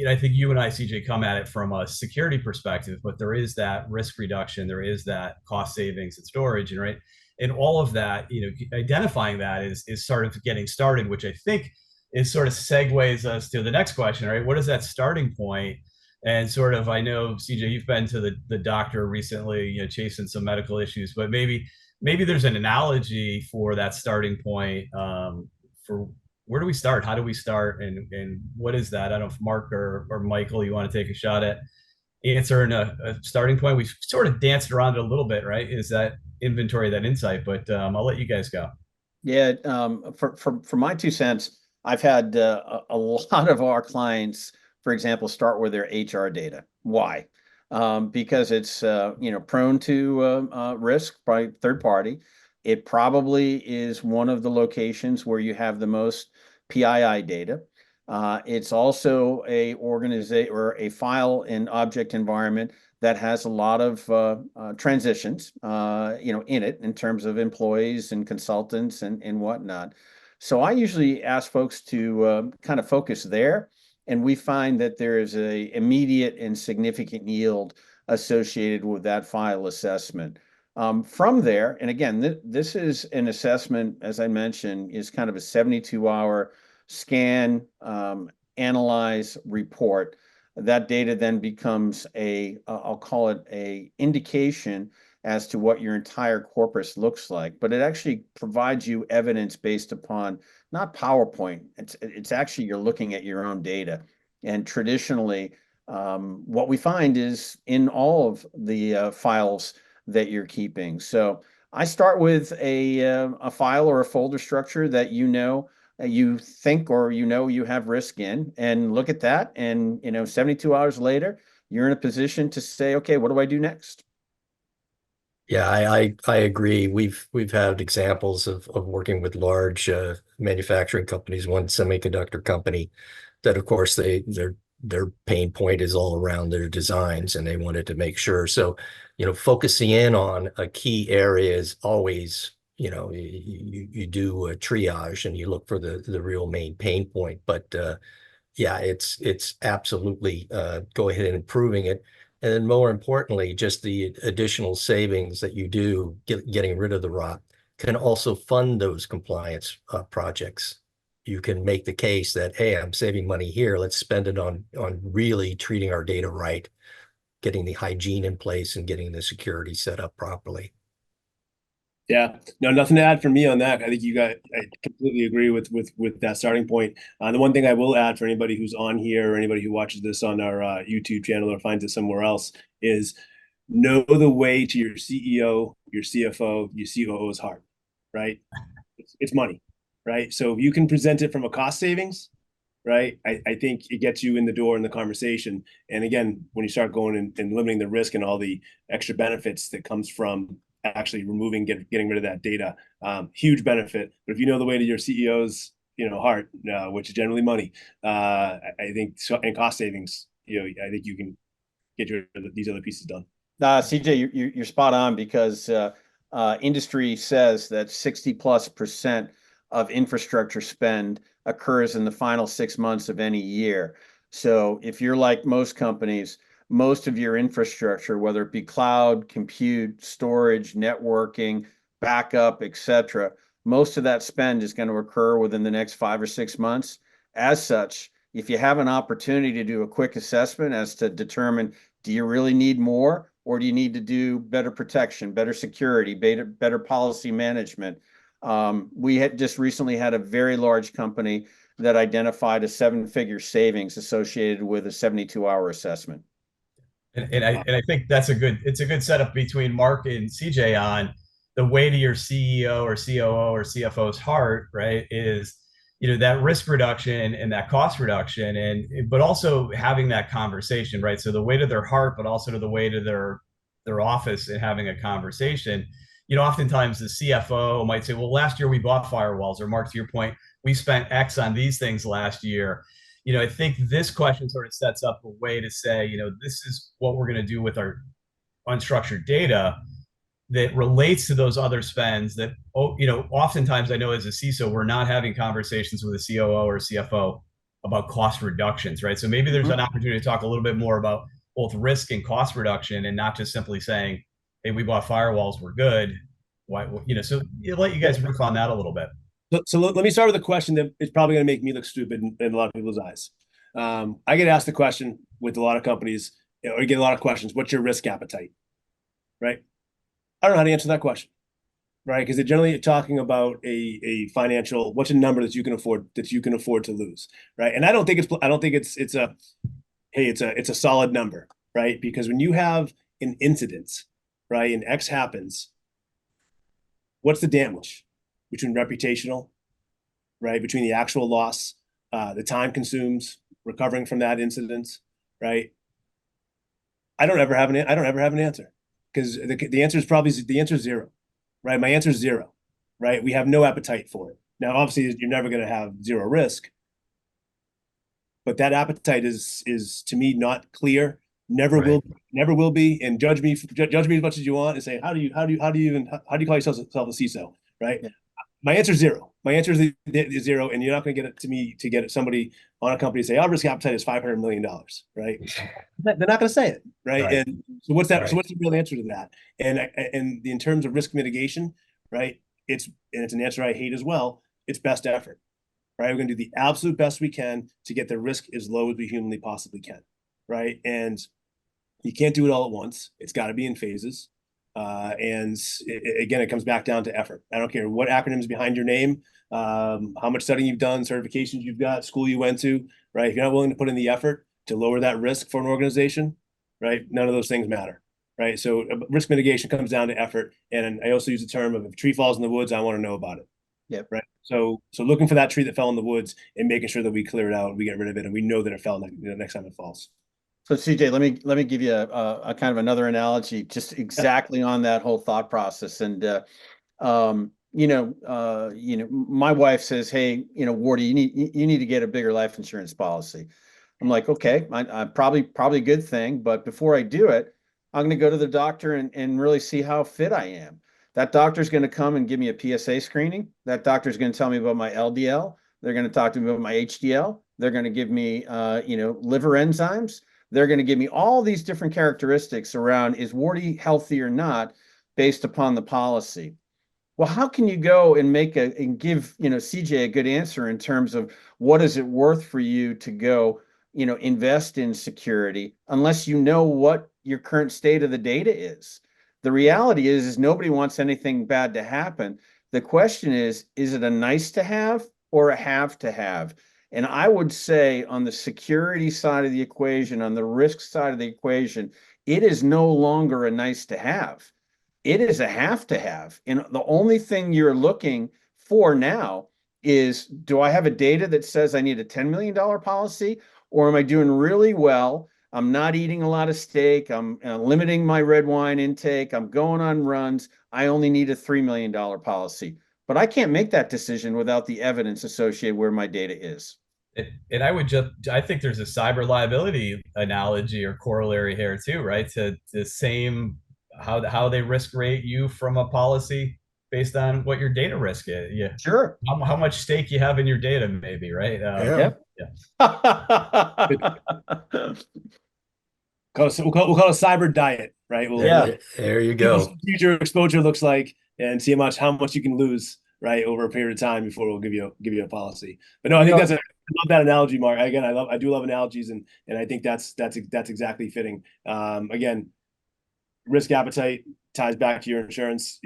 I think you and I, CJ, come at it from a security perspective, but there is that risk reduction, there is that cost savings and storage, and right. And all of that, identifying that is sort of getting started, which I think is sort of segues us to the next question, right? What is that starting point? And sort of, I know, CJ, you've been to the doctor recently, chasing some medical issues, but maybe there's an analogy for that starting point for where do we start? How do we start? And what is that? I don't know if Mark or Michael, you want to take a shot at answering a starting point. We've sort of danced around it a little bit, right? Is that inventory, that insight, but I'll let you guys go. Yeah, for my 2 cents, I've had a lot of our clients, for example, start with their HR data. Why? Because it's prone to risk by third party. It probably is one of the locations where you have the most PII data. It's also a organization or a file and object environment that has a lot of transitions, in it in terms of employees and consultants and whatnot. So I usually ask folks to kind of focus there, and we find that there is a immediate and significant yield associated with that file assessment. From there, and again, this is an assessment, as I mentioned, is kind of a 72-hour scan, analyze, report. That data then becomes I'll call it a indication as to what your entire corpus looks like, but it actually provides you evidence based upon not PowerPoint. It's actually you're looking at your own data. And traditionally, what we find is in all of the files that you're keeping. So I start with a file or a folder structure that you think or you have risk in, and look at that, and 72 hours later you're in a position to say, okay, what do I do next? Yeah, I agree. We've had examples of working with large manufacturing companies, one semiconductor company that, of course, their pain point is all around their designs, and they wanted to make sure. So, focusing in on a key area is always, you do a triage and you look for the real main pain point. But yeah, it's absolutely go ahead and improving it. And then more importantly, just the additional savings that you do getting rid of the rot can also fund those compliance projects. You can make the case that, hey, I'm saving money here. Let's spend it on really treating our data right, getting the hygiene in place and getting the security set up properly. Yeah, no, nothing to add from me on that. I think I completely agree with that starting point. The one thing I will add for anybody who's on here or anybody who watches this on our YouTube channel or finds it somewhere else is know the way to your CEO, your CFO, your COO's heart, right? It's money, right? So if you can present it from a cost savings, right? I think it gets you in the door in the conversation. And again, when you start going and limiting the risk and all the extra benefits that comes from actually removing, getting rid of that data, huge benefit. But if you know the way to your CEO's, heart, which is generally money, I think so, and cost savings, I think you can get these other pieces done. CJ, you're spot on, because industry says that 60+% of infrastructure spend occurs in the final 6 months of any year. So if you're like most companies, most of your infrastructure, whether it be cloud, compute, storage, networking, backup, etc., most of that spend is going to occur within the next 5 or 6 months. As such, if you have an opportunity to do a quick assessment as to determine, do you really need more, or do you need to do better protection, better security, better policy management? We had just recently had a very large company that identified a 7-figure savings associated with a 72-hour assessment. And I think it's a good setup between Mark and CJ on the way to your CEO or COO or CFO's heart, right? Is, that risk reduction and that cost reduction, but also having that conversation, right? So the way to their heart, but also to the way to their office and having a conversation. Oftentimes the CFO might say, well, last year we bought firewalls, or Mark, to your point, we spent X on these things last year. I think this question sort of sets up a way to say, this is what we're going to do with our unstructured data that relates to those other spends that, oftentimes I know as a CISO, we're not having conversations with a COO or CFO about cost reductions, right? So maybe there's an opportunity to talk a little bit more about both risk and cost reduction, and not just simply saying, hey, we bought firewalls, we're good. Why, so let you guys riff on that a little bit. So let me start with a question that is probably going to make me look stupid in a lot of people's eyes. I get asked the question with a lot of companies, or get a lot of questions, what's your risk appetite, right? I don't know how to answer that question, right? Because they're generally talking about a financial, what's a number that you can afford to lose, right? And I don't think it's a solid number, right? Because when you have an incident, right, and X happens, what's the damage between reputational, right, between the actual loss, the time consumes recovering from that incident, right? I don't ever have an answer, because the answer is zero, right? My answer is zero, right? We have no appetite for it. Now, obviously, you're never going to have zero risk, but that appetite is to me not clear. Never will be. And judge me as much as you want, and say, how do you call yourself a CISO, right? Yeah. My answer is zero. My answer is zero, and you're not going to get it to me to get somebody on a company to say our risk appetite is $500 million, right? They're not going to say it, right? And so what's that? Right. So what's the real answer to that? And in terms of risk mitigation, right? It's an answer I hate as well. It's best effort, right? We're going to do the absolute best we can to get the risk as low as we humanly possibly can, right? And you can't do it all at once. It's got to be in phases. Again, it comes back down to effort. I don't care what acronyms behind your name, how much studying you've done, certifications you've got, school you went to, right? If you're not willing to put in the effort to lower that risk for an organization, right? None of those things matter, right? So risk mitigation comes down to effort. And I also use the term of, if a tree falls in the woods, I want to know about it. Yep. Right. So looking for that tree that fell in the woods and making sure that we clear it out, we get rid of it, and we know that it fell next time it falls. So CJ, let me give you a kind of another analogy, just exactly on that whole thought process. And my wife says, hey, Wardy, you need to get a bigger life insurance policy. I'm like, okay, I probably a good thing, but before I do it, I'm going to go to the doctor and really see how fit I am. That doctor's going to come and give me a PSA screening. That doctor's going to tell me about my LDL. They're going to talk to me about my HDL. They're going to give me, liver enzymes. They're going to give me all these different characteristics around, is Wardy healthy or not, based upon the policy. Well, how can you go and give, CJ a good answer in terms of what is it worth for you to go, invest in security, unless you know what your current state of the data is? The reality is nobody wants anything bad to happen. The question is it a nice to have or a have to have? And I would say, on the security side of the equation, on the risk side of the equation, it is no longer a nice to have. It is a have to have. And the only thing you're looking for now is, do I have a data that says I need a $10 million policy, or am I doing really well? I'm not eating a lot of steak. I'm limiting my red wine intake. I'm going on runs. I only need a $3 million policy. But I can't make that decision without the evidence associated where my data is. And I think there's a cyber liability analogy or corollary here too, right? To the same, how they risk rate you from a policy based on what your data risk is. Yeah. Sure. How much stake you have in your data, maybe, right? Yep. We'll call it a cyber diet, right? There you go. Future exposure looks like, and see how much you can lose, right, over a period of time before we'll give you a policy. But no, I think I love that analogy, Mark. Again, I do love analogies, and I think that's exactly fitting. Again, risk appetite ties back to your insurance,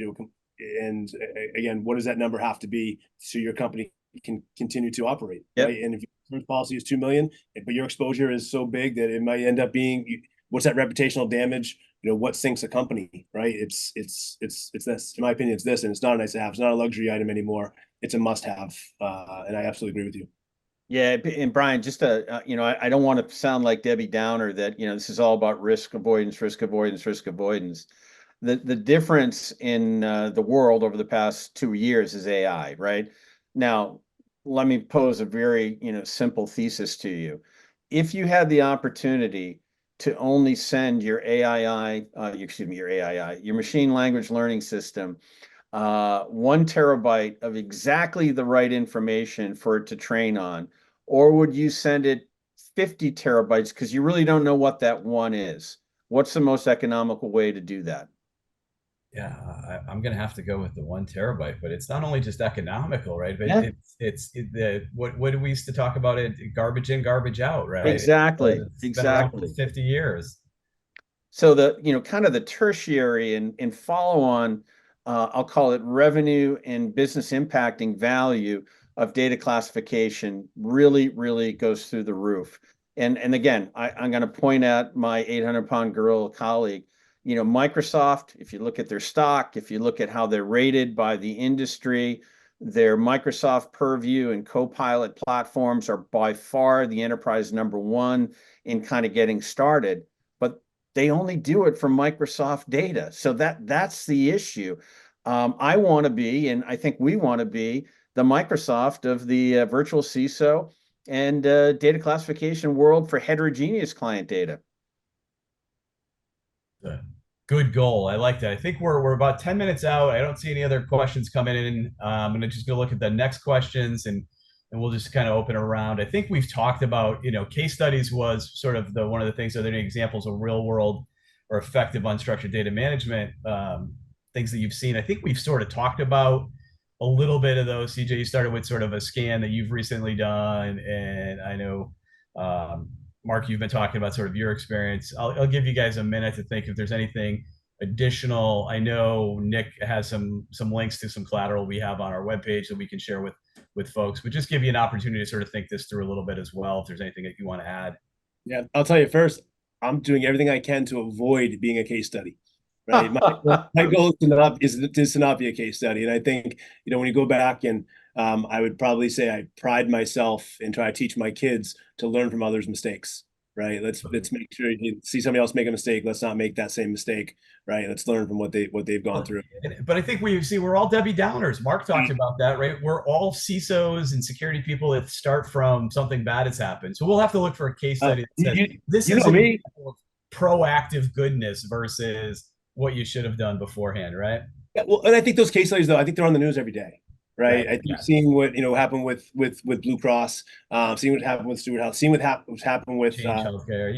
and again, what does that number have to be so your company can continue to operate, right? And if your insurance policy is $2 million, but your exposure is so big that it might end up being, what's that reputational damage? What sinks a company, right? It's this, in my opinion, it's this, and it's not a nice to have. It's not a luxury item anymore. It's a must have. And I absolutely agree with you. Yeah. And Brian, just I don't want to sound like Debbie Downer that, this is all about risk avoidance, risk avoidance, risk avoidance. The difference in the world over the past 2 years is AI, right? Now, let me pose a very, simple thesis to you. If you had the opportunity to only send your your machine language learning system, 1 terabyte of exactly the right information for it to train on, or would you send it 50 terabytes because you really don't know what that one is? What's the most economical way to do that? Yeah, I'm gonna have to go with the 1 terabyte, but it's not only just economical, right? But Yeah. it's the what do we used to talk about it? Garbage in, garbage out, right? Exactly. It's been around for Exactly. 50 years. So the, kind of the tertiary and follow on, I'll call it revenue and business impacting value of data classification really, really goes through the roof. And again, I'm going to point at my 800-pound gorilla colleague. Microsoft, if you look at their stock, if you look at how they're rated by the industry, their Microsoft Purview and Copilot platforms are by far the enterprise #1 in kind of getting started. But they only do it from Microsoft data. So that's the issue. I want to be, and I think we want to be, the Microsoft of the virtual CISO and data classification world for heterogeneous client data. Good goal. I like that. I think we're about 10 minutes out. I don't see any other questions coming in. I'm gonna just go look at the next questions and we'll just kind of open around. I think we've talked about, case studies was sort of one of the things. Are there any examples of real world or effective unstructured data management things that you've seen? I think we've sort of talked about a little bit of those. CJ, you started with sort of a scan that you've recently done, and I know Mark, you've been talking about sort of your experience. I'll give you guys a minute to think if there's anything additional. I know Nick has some links to some collateral we have on our webpage that we can share with folks, but just give you an opportunity to sort of think this through a little bit as well, if there's anything that you want to add. Yeah, I'll tell you first, I'm doing everything I can to avoid being a case study. Right. My goal is to not be a case study. And I think, when you go back and I would probably say I pride myself and try to teach my kids to learn from others' mistakes. Right. Let's make sure you see somebody else make a mistake. Let's not make that same mistake. Right. Let's learn from what they've gone through. But I think we're all Debbie Downers. Mark talked about that, right? We're all CISOs and security people that start from something bad has happened. So we'll have to look for a case study that says this is an example of proactive goodness versus what you should have done beforehand, right? Yeah, well, and I think those case studies, though, I think they're on the news every day, right? I think seeing what happened with Blue Cross, seeing what happened with Stewart Health, seeing what's happened with healthcare.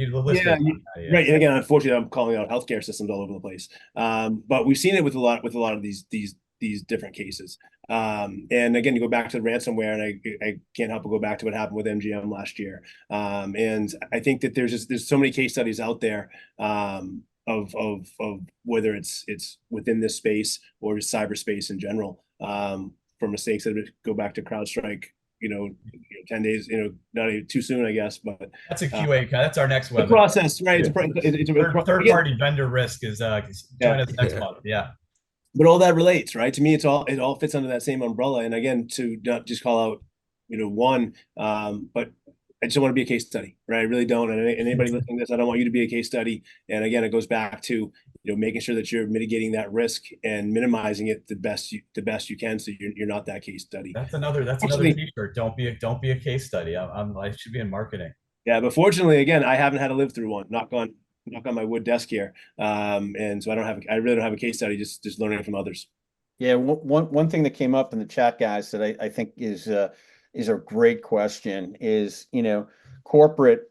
Right. And again, unfortunately, I'm calling out healthcare systems all over the place. But we've seen it with a lot of these different cases. And again, you go back to the ransomware, and I can't help but go back to what happened with MGM last year. And I think that there's so many case studies out there. Of whether it's within this space or just cyberspace in general, for mistakes that go back to CrowdStrike, 10 days, not even too soon, I guess, but that's a QA. That's our next webinar. Process, right? Yeah. It's third party vendor risk is join us next month. Yeah. but all that relates, right? To me, it all fits under that same umbrella. And again, to not just call out, one, but I just don't want to be a case study, right? I really don't. And anybody listening to this, I don't want you to be a case study. And again, it goes back to, making sure that you're mitigating that risk and minimizing it the best you can, so you're not that case study. That's another t-shirt. Don't be a case study. I should be in marketing. Yeah, but fortunately, again, I haven't had to live through one. Knock on my wood desk here. And so I really don't have a case study. Just learning from others. Yeah, one thing that came up in the chat, guys, that I think is a great question is, corporate,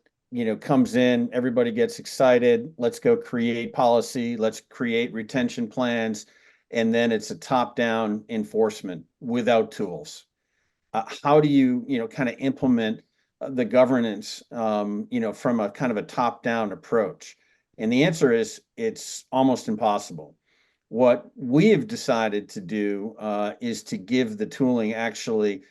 comes in, everybody gets excited. Let's go create policy. Let's create retention plans. And then it's a top-down enforcement without tools. How do you, kind of implement the governance, from a kind of a top-down approach? And the answer is it's almost impossible. What we have decided to do is to give the tooling actually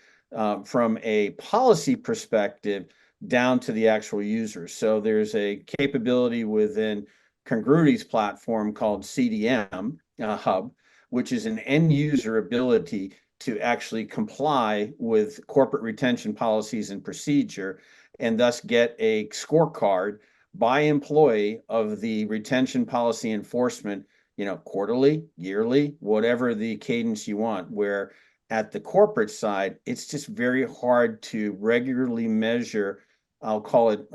from a policy perspective down to the actual user. So there's a capability within Congruity's platform called CDM Hub, which is an end user ability to actually comply with corporate retention policies and procedure, and thus get a scorecard by employee of the retention policy enforcement, quarterly, yearly, whatever the cadence you want. Where at the corporate side, it's just very hard to regularly measure, I'll call it,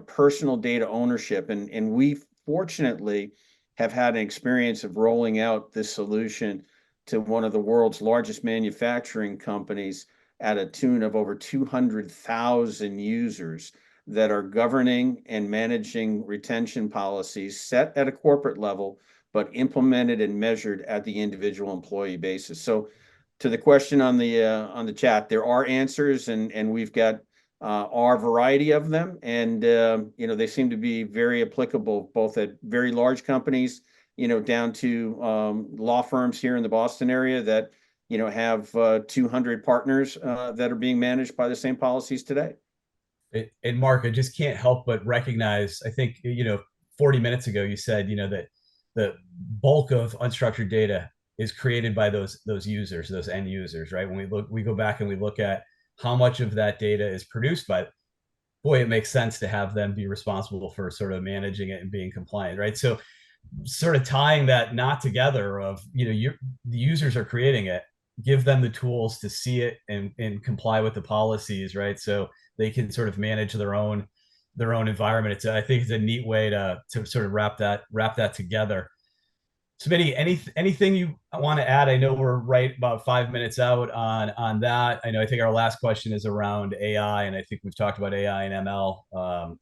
personal data ownership. And we fortunately have had an experience of rolling out this solution to one of the world's largest manufacturing companies at a tune of over 200,000 users that are governing and managing retention policies set at a corporate level, but implemented and measured at the individual employee basis. So to the question on the chat, there are answers, and we've got our variety of them, and they seem to be very applicable both at very large companies, down to law firms here in the Boston area that have 200 partners that are being managed by the same policies today. And Mark, I just can't help but recognize, I think, 40 minutes ago, you said, that the bulk of unstructured data is created by those users, those end users, right? When we go back and we look at how much of that data is produced by, boy, it makes sense to have them be responsible for sort of managing it and being compliant, right? So sort of tying that knot together of, the users are creating it, give them the tools to see it and comply with the policies, right? So they can sort of manage their own environment. I think it's a neat way to sort of wrap that together. Smitty, anything you want to add? I know we're right about 5 minutes out on that. I think our last question is around AI, and I think we've talked about AI and ML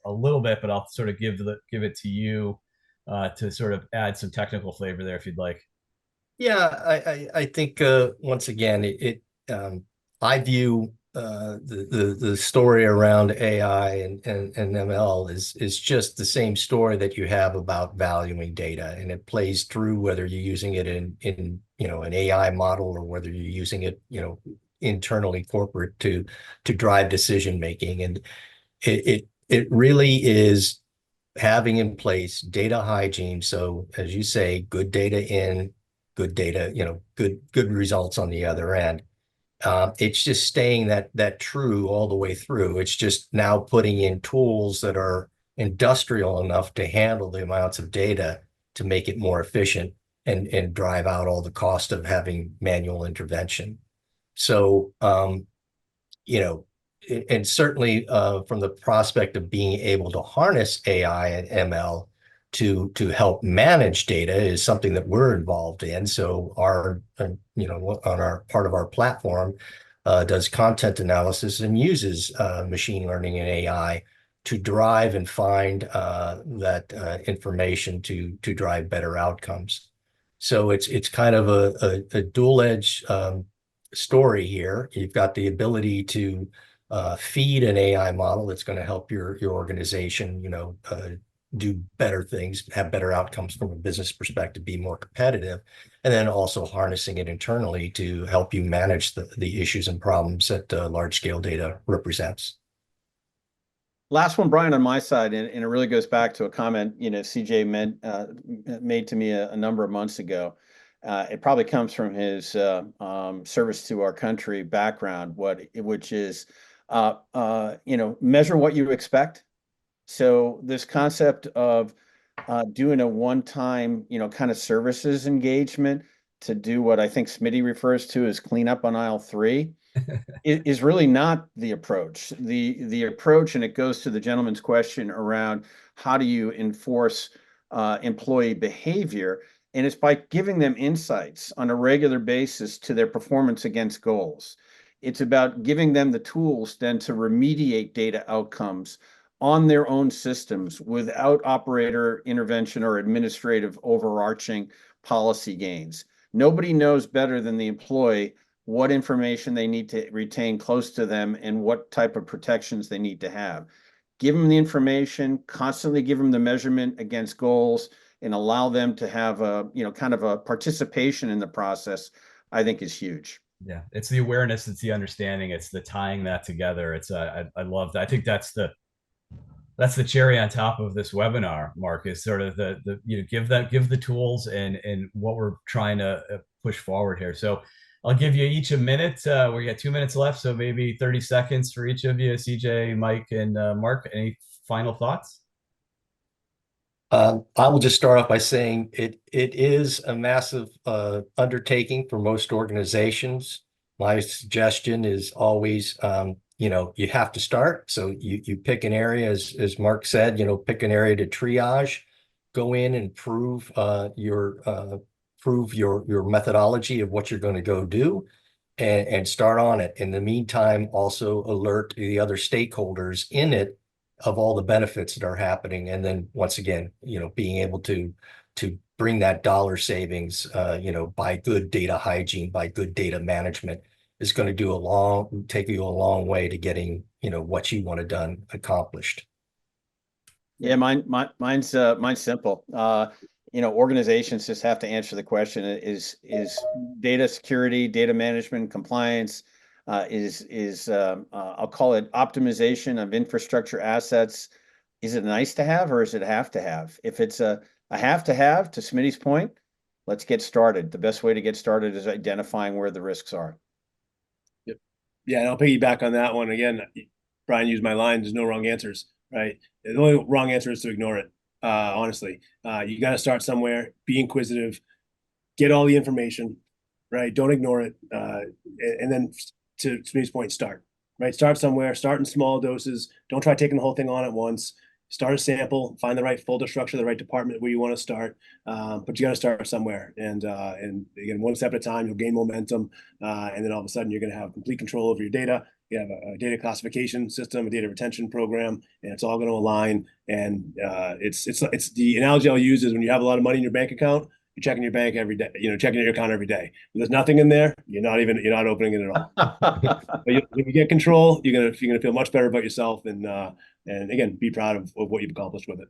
a little bit, but I'll sort of give it to you to sort of add some technical flavor there if you'd like. Yeah, I think once again, I view the story around AI and ML is just the same story that you have about valuing data, and it plays through whether you're using it in an AI model or whether you're using it internally corporate to drive decision making. And it really is having in place data hygiene. So as you say, good data in, good data, good results on the other end. It's just staying that true all the way through. It's just now putting in tools that are industrial enough to handle the amounts of data to make it more efficient and drive out all the cost of having manual intervention. So, and certainly from the prospect of being able to harness AI and ML to help manage data is something that we're involved in. So our, on our part of our platform does content analysis and uses machine learning and AI to drive and find that information to drive better outcomes. So it's kind of a dual-edged story here. You've got the ability to feed an AI model that's going to help your organization, do better things, have better outcomes from a business perspective, be more competitive, and then also harnessing it internally to help you manage the issues and problems that large scale data represents. Last one, Brian, on my side, and it really goes back to a comment, CJ made to me a number of months ago. It probably comes from his service to our country background, which is measure what you expect. So this concept of doing a one-time, kind of services engagement to do what I think Smitty refers to as clean up on aisle 3 is really not the approach. The approach, and it goes to the gentleman's question around how do you enforce employee behavior, and it's by giving them insights on a regular basis to their performance against goals. It's about giving them the tools then to remediate data outcomes on their own systems without operator intervention or administrative overarching policy gains. Nobody knows better than the employee what information they need to retain close to them and what type of protections they need to have. Give them the information, constantly give them the measurement against goals, and allow them to have a, kind of a participation in the process, I think is huge. Yeah, it's the awareness, it's the understanding, it's the tying that together. I love that. I think that's the cherry on top of this webinar, Mark, is sort of the give the tools and what we're trying to push forward here. So I'll give you each a minute. We got 2 minutes left, so maybe 30 seconds for each of you, CJ, Mike, and Mark. Any final thoughts? I will just start off by saying it is a massive undertaking for most organizations. My suggestion is always, you have to start. So you pick an area, as Mark said, pick an area to triage, go in and prove your methodology of what you're going to go do, and start on it. In the meantime, also alert the other stakeholders in it of all the benefits that are happening. And then once again, being able to bring that dollar savings, by good data hygiene, by good data management is going to take you a long way to getting, what you want to done accomplished. Yeah, mine's simple. Organizations just have to answer the question: is data security, data management, compliance, I'll call it optimization of infrastructure assets. Is it nice to have or is it a have to have? If it's a have to have, to Smitty's point, let's get started. The best way to get started is identifying where the risks are. Yep. Yeah, and I'll piggyback on that one again. Brian used my line. There's no wrong answers, right? The only wrong answer is to ignore it. Honestly, you got to start somewhere. Be inquisitive. Get all the information, right? Don't ignore it. And then, to Smitty's point, start, right? Start somewhere. Start in small doses. Don't try taking the whole thing on at once. Start a sample. Find the right folder structure, the right department where you want to start. But you got to start somewhere. And again, one step at a time, you'll gain momentum. And then all of a sudden, you're going to have complete control over your data. You have a data classification system, a data retention program, and it's all going to align. And it's the analogy I'll use is when you have a lot of money in your bank account, you're checking your bank every day, checking your account every day. If there's nothing in there, you're not opening it at all. But if you get control, you're gonna feel much better about yourself, and again, be proud of what you've accomplished with it.